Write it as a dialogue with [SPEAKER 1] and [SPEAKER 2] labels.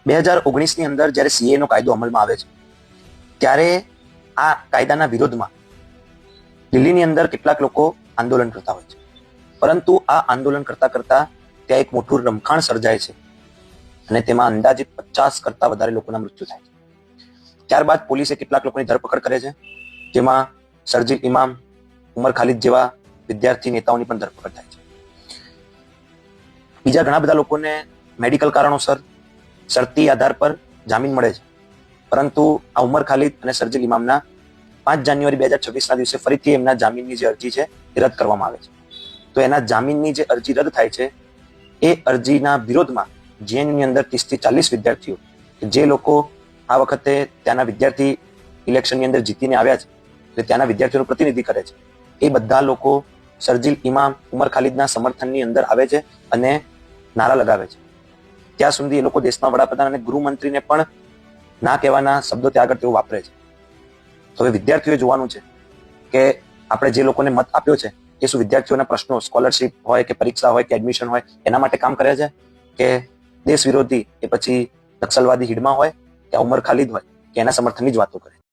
[SPEAKER 1] 2019ની અંદર જ્યારે સીએ નો કાયદો અમલમાં આવે છે ત્યારે આ કાયદાના વિરોધમાં દિલ્હીની અંદર કેટલાક લોકો આંદોલન કરતા હોય છે, પરંતુ આ આંદોલન કરતા કરતા ત્યાં એક મોટું રમખાણ સર્જાય છે અને તેમાં અંદાજિત 50 કરતા વધારે લોકોના મૃત્યુ થાય છે. ત્યારબાદ પોલીસે કેટલાક લોકોની ધરપકડ કરે છે, જેમાં શરજીલ ઇમામ, ઉમર ખાલિદ જેવા વિદ્યાર્થી નેતાઓની પણ ધરપકડ થાય છે. બીજા ઘણા બધા લોકોને મેડિકલ કારણોસર શરતી આધાર પર જામીન મળે છે, પરંતુ આ ઉમર ખાલિદ અને શરજીલ ઇમામના 5 જાન્યુઆરી 2026ના દિવસે ફરીથી એમના જામીનની જે અરજી છે એ રદ કરવામાં આવે છે. તો એના જામીનની જે અરજી રદ થાય છે એ અરજીના વિરોધમાં જેએનયુની અંદર 30 થી 40 વિદ્યાર્થીઓ, જે લોકો આ વખતે ત્યાંના વિદ્યાર્થી ઇલેક્શનની અંદર જીતીને આવ્યા છે, એટલે ત્યાંના વિદ્યાર્થીઓનું પ્રતિનિધિ કરે છે, એ બધા લોકો શરજીલ ઇમામ, ઉમર ખાલિદના સમર્થનની અંદર આવે છે અને નારા લગાવે છે. ત્યાં સુધી એ લોકો દેશના વડાપ્રધાન અને ગૃહમંત્રીને પણ ના કહેવાના શબ્દો ત્યાં આગળ તેઓ વાપરે છે. તો હવે વિદ્યાર્થીઓએ જોવાનું છે કે આપણે જે લોકોને મત આપ્યો છે એ શું વિદ્યાર્થીઓના પ્રશ્નો, સ્કોલરશિપ હોય કે પરીક્ષા હોય કે એડમિશન હોય, એના માટે કામ કરે છે કે દેશ વિરોધી કે પછી નક્સલવાદી હિડમાં હોય કે ઉમર ખાલિદ હોય કે એના સમર્થનની જ વાતો કરે.